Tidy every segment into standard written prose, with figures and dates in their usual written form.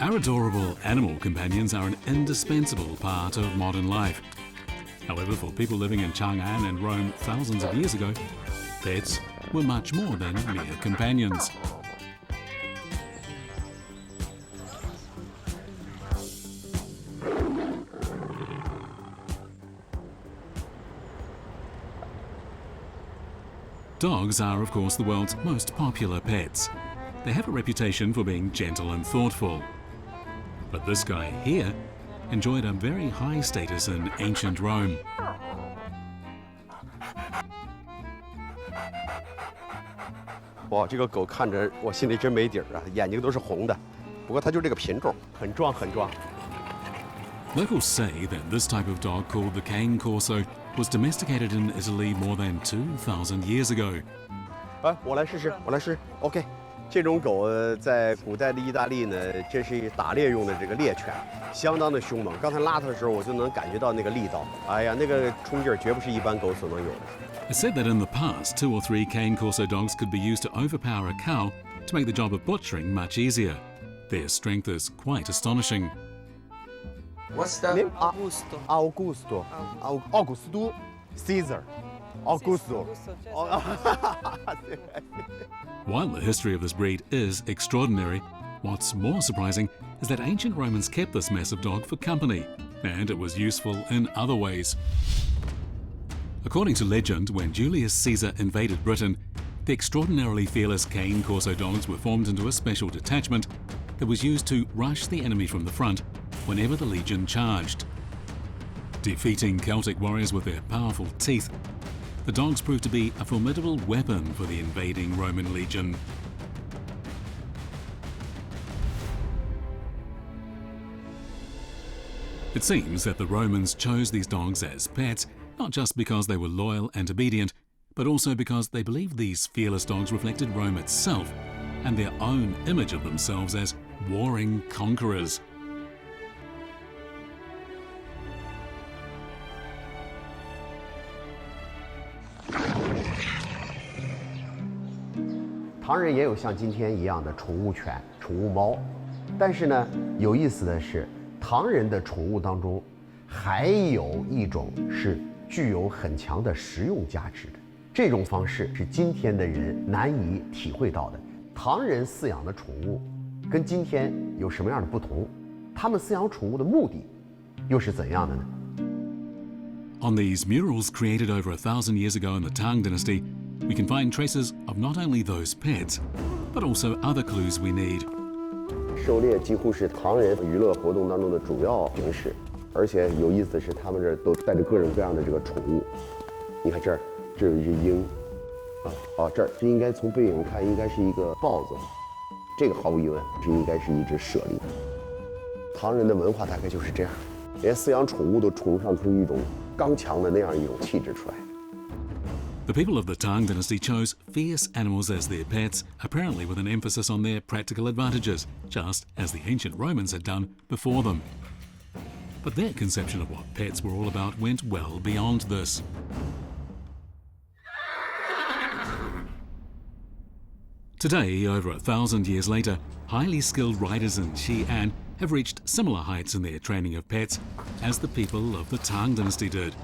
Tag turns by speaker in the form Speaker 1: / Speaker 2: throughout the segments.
Speaker 1: Our adorable animal companions are an indispensable part of modern life. However, for people living in Chang'an and Rome thousands of years ago, pets were much more than mere companions. Dogs are, of course, the world's most popular pets. They have a reputation for being gentle and thoughtful. But this guy here enjoyed a very high status in ancient Rome.
Speaker 2: 哇，这个狗看着我心里真没底儿啊，眼睛都是红的。不过它就这个品种，很壮很壮。
Speaker 1: Locals say that this type of dog, called the cane corso, was domesticated in Italy more than 2,000 years ago.
Speaker 2: 我来试试，我来试。OK， 这种狗在古代的意大利呢，这是打猎用的这个猎犬，相当的凶猛。刚才拉它的时候，我就能感觉到那个力道。哎呀，那个冲劲儿绝不是一般狗所能有的。
Speaker 1: It's said that in the past, 2 or 3 cane corso dogs could be used to overpower a cow to make the job of butchering much easier. Their strength is quite astonishing.
Speaker 3: What's the
Speaker 2: Name?
Speaker 3: Augusto?
Speaker 2: Augusto. Augusto. Caesar. Augusto.
Speaker 1: While the history of this breed is extraordinary, what's more surprising is that ancient Romans kept this massive dog for company, and it was useful in other ways. According to legend, when Julius Caesar invaded Britain, the extraordinarily fearless cane corso dogs were formed into a special detachment that was used to rush the enemy from the front whenever the legion charged. Defeating Celtic warriors with their powerful teeth, the dogs proved to be a formidable weapon for the invading Roman legion. It seems that the Romans chose these dogs as pets not just because they were loyal and obedient, but also because they believed these fearless dogs reflected Rome itself and their own image of themselves as warring conquerors.
Speaker 2: 唐人也有像今天一样的宠物犬、宠物猫，但是呢，有意思的是，唐人的宠物当中，还有一种是具有很强的实用价值的。这种方式是今天的人难以体会到的。唐人饲养的宠物跟今天有什么样的不同？他们饲养宠物的目的又是怎样的呢？
Speaker 1: On these murals created over 1,000 years ago in the Tang Dynasty, we can find traces of not only those pets, but also other clues we need.
Speaker 2: 狩猎几乎是唐人娱乐活动当中的主要形式，而且有意思的是，他们这儿都带着各种各样的这个宠物。你看这儿，这有一只鹰，这应该从背影看应该是一个豹子，这个毫无疑问这应该是一只猞猁。唐人的文化大概就是这样，连饲养宠物都崇尚出一种刚强的那样一种气质出来。
Speaker 1: The people of the Tang Dynasty chose fierce animals as their pets, apparently with an emphasis on their practical advantages, just as the ancient Romans had done before them. But their conception of what pets were all about went well beyond this. Today, over 1,000 years later, highly skilled riders in Xi'an have reached similar heights in their training of pets as the people of the Tang Dynasty did.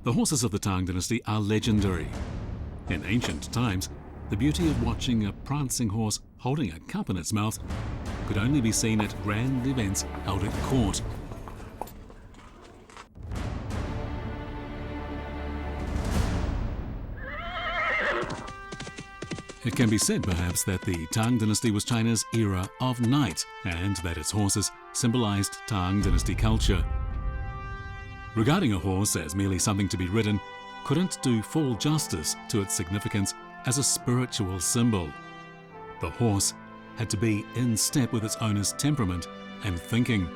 Speaker 1: The horses of the Tang Dynasty are legendary. In ancient times, the beauty of watching a prancing horse holding a cup in its mouth could only be seen at grand events held at court. It can be said, perhaps, that the Tang Dynasty was China's era of night, and that its horses symbolized Tang Dynasty culture. Regarding a horse as merely something to be ridden couldn't do full justice to its significance as a spiritual symbol. The horse had to be in step with its owner's temperament and thinking.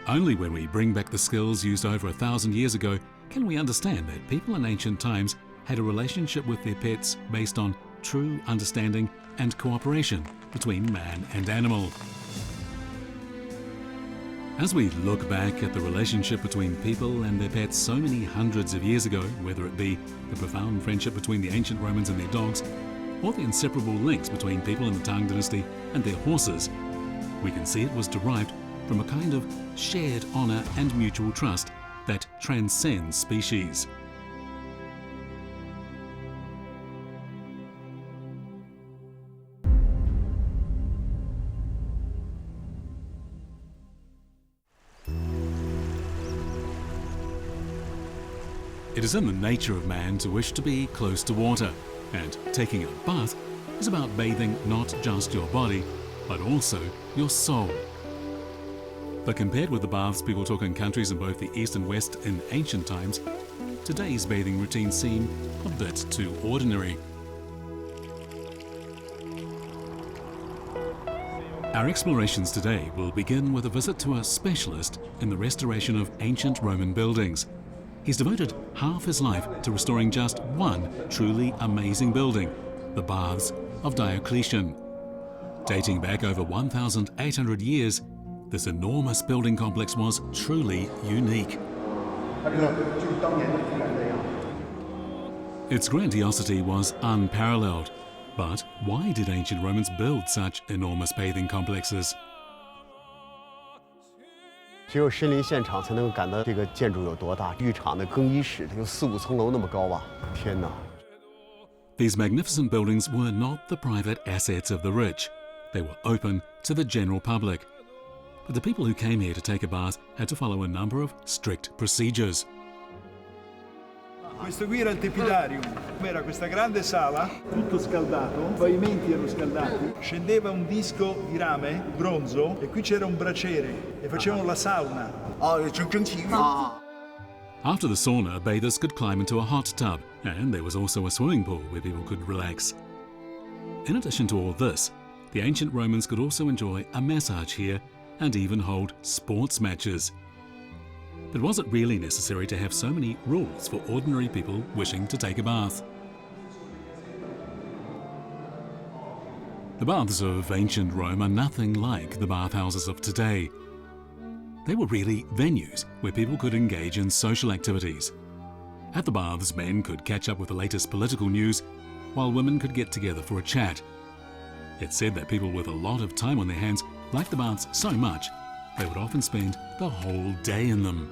Speaker 1: Only when we bring back the skills used over 1,000 years ago can we understand that people in ancient times had a relationship with their pets based on true understanding and cooperation between man and animal. As we look back at the relationship between people and their pets so many hundreds of years ago, whether it be the profound friendship between the ancient Romans and their dogs, or the inseparable links between people in the Tang dynasty and their horses, we can see it was derived from a kind of shared honour and mutual trust that transcends species. It is in the nature of man to wish to be close to water, and taking a bath is about bathing not just your body, but also your soul. But compared with the baths people took in countries in both the East and West in ancient times, today's bathing routines seem a bit too ordinary. Our explorations today will begin with a visit to a specialist in the restoration of ancient Roman buildings. He's devoted half his life to restoring just one truly amazing building, the Baths of Diocletian. Dating back over 1,800 years, this enormous building complex was truly unique. Its grandiosity was unparalleled. But why did ancient Romans build such enormous bathing complexes?
Speaker 2: 只有身临现场才能感到这个建筑有多大。浴场的更衣室，它有4、5层楼那么高吧！天哪！
Speaker 1: These magnificent buildings were not the private assets of the rich. They were open to the general public. But the people who came here to take a bath had to follow a number of strict procedures.
Speaker 4: Questo qui era il tepidarium, era questa grande sala, tutto scaldato, i pavimenti erano scaldati, scendeva un disco di rame, bronzo, e qui c'era un braciere e facevano la sauna.
Speaker 1: After the sauna, bathers could climb into a hot tub, and there was also a swimming pool where people could relax. In addition to all this, the ancient Romans could also enjoy a massage here and even hold sports matches. But was it really necessary to have so many rules for ordinary people wishing to take a bath? The baths of ancient Rome are nothing like the bathhouses of today. They were really venues where people could engage in social activities. At the baths, men could catch up with the latest political news, while women could get together for a chat. It's said that people with a lot of time on their hands liked the baths so much, they would often spend the whole day in them.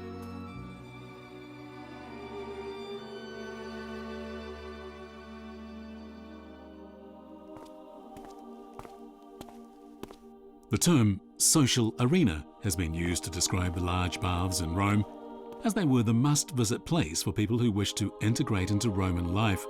Speaker 1: The term social arena has been used to describe the large baths in Rome, as they were the must-visit place for people who wished to integrate into Roman life.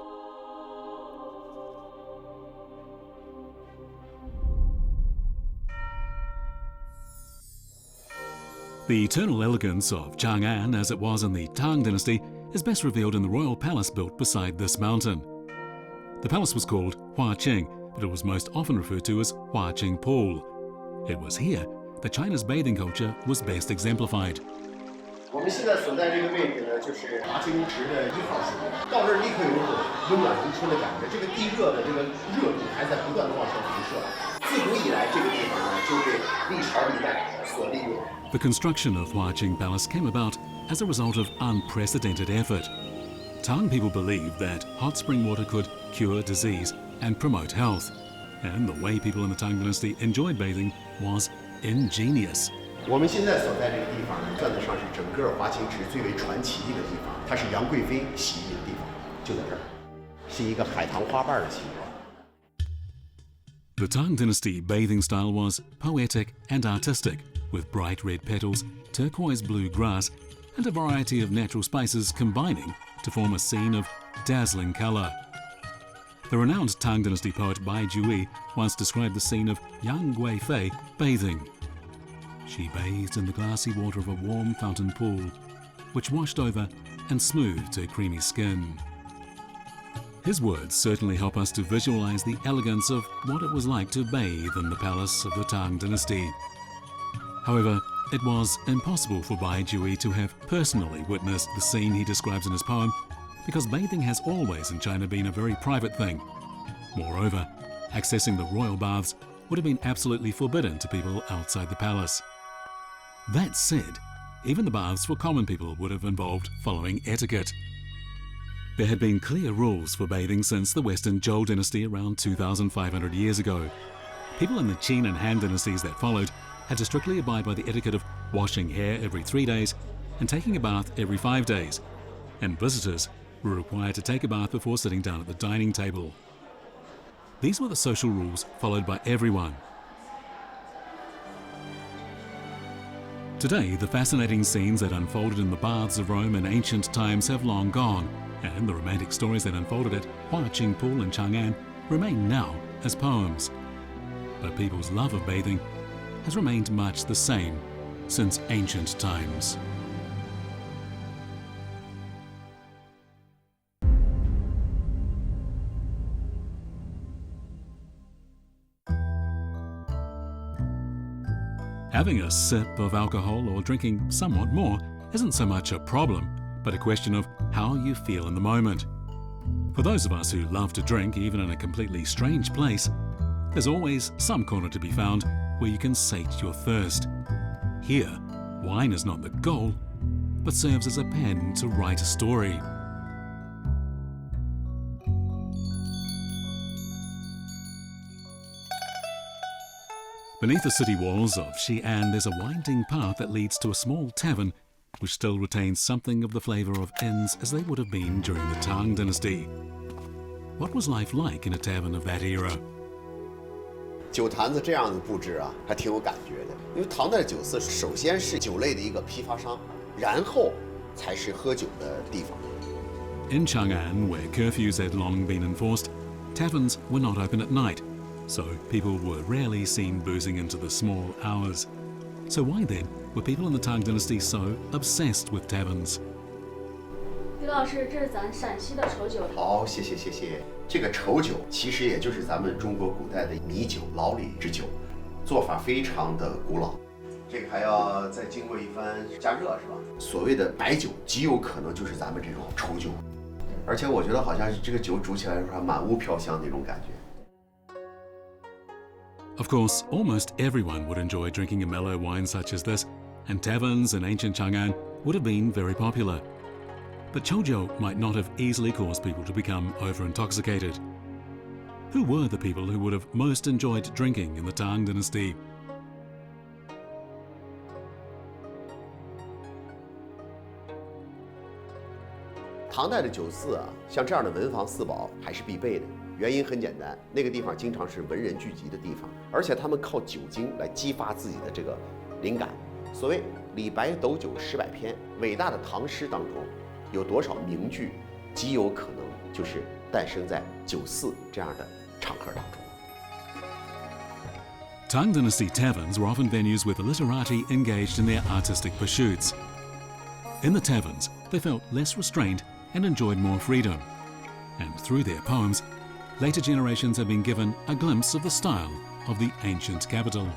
Speaker 1: The eternal elegance of Chang'an, as it was in the Tang dynasty, is best revealed in the royal palace built beside this mountain. The palace was called Huaqing, but it was most often referred to as Huaqing Pool. It was here that China's bathing culture was best exemplified.
Speaker 2: 我们现在所在这个位置呢，就是华清池的1号水源，到这儿立刻有一种温暖如春的感觉。这个地热的这个热度还在不断的往上辐射。自古以来，这个地方呢就被历朝历代所利用。
Speaker 1: The construction of Huaqing Palace came about as a result of unprecedented effort. Tang people believed that hot spring water could cure disease and promote health, and the way people in the Tang dynasty enjoyed bathing was ingenious.
Speaker 2: 我们现在所在这个地方呢，算得上是整个华清池最为传奇的地方。它是杨贵妃洗浴的地方，就在这儿，是一个海棠花瓣的形状。
Speaker 1: The Tang dynasty bathing style was poetic and artistic, with bright red petals, turquoise blue grass, and a variety of natural spices combining to form a scene of dazzling colour. The renowned Tang dynasty poet Bai Jui once described the scene of young Gui Fei bathing. She bathed in the glassy water of a warm fountain pool, which washed over and smoothed her creamy skin. His words certainly help us to visualize the elegance of what it was like to bathe in the palace of the Tang dynasty. However, it was impossible for Bai Jui to have personally witnessed the scene he describes in his poem, because bathing has always in China been a very private thing. Moreover, accessing the royal baths would have been absolutely forbidden to people outside the palace. That said, even the baths for common people would have involved following etiquette. There had been clear rules for bathing since the Western Zhou dynasty around 2,500 years ago. People in the Qin and Han dynasties that followed had to strictly abide by the etiquette of washing hair every 3 days and taking a bath every 5 days, and visitors were required to take a bath before sitting down at the dining table. These were the social rules followed by everyone. Today, the fascinating scenes that unfolded in the baths of Rome in ancient times have long gone, and the romantic stories that unfolded at Huaqing Pool in Chang'an remain now as poems. But people's love of bathing has remained much the same since ancient times. Having a sip of alcohol or drinking somewhat more isn't so much a problem, but a question of how you feel in the moment. For those of us who love to drink, even in a completely strange place, there's always some corner to be found where you can sate your thirst. Here, wine is not the goal, but serves as a pen to write a story. Beneath the city walls of Xi'an, there's a winding path that leads to a small tavern which still retains something of the flavour of inns as they would have been during the Tang dynasty. What was life like in a tavern of that era?
Speaker 5: 酒坛子这样的布置啊，还挺有感觉的。因为唐代的酒肆首先是酒类的一个批发商，然后才是喝酒的地方。
Speaker 1: In Chang'an, where curfews had long been enforced, taverns were not open at night, so people were rarely seen boozing into the small hours. So why then were people in the Tang dynasty so obsessed with taverns?
Speaker 6: 李老师，这是咱陕西的稠酒。
Speaker 5: 好，谢谢谢谢。这个稠酒其实也就是咱们中国古代的米酒、老李之酒，做法非常的古老。这个还要再经过一番加热，是吧？所谓的白酒极有可能就是咱们这种稠酒，而且我觉得好像是这个酒煮起来的时候还满屋飘香那种感觉。
Speaker 1: Of course, almost everyone would enjoy drinking a mellow wine such as this, and taverns in ancient Chang'an would have been very popular. But Choujiu might not have easily caused people to become over-intoxicated. Who were the people who would have most enjoyed drinking in the Tang dynasty?
Speaker 5: 唐代的酒肆啊，像这样的文房四宝还是必备的。原因很简单，那个地方经常是文人聚集的地方，而且他们靠酒精来激发自己的这个灵感。所谓李白斗酒诗百篇，伟大的唐诗当中，有多少名句，极有可能就是诞生在酒肆这样的场合当中。
Speaker 1: Tang dynasty taverns were often venues with the literati engaged in their artistic pursuits. In the taverns, they felt less restrained and enjoyed more freedom. And through their poems, later generations have been given a glimpse of the style of the ancient capital.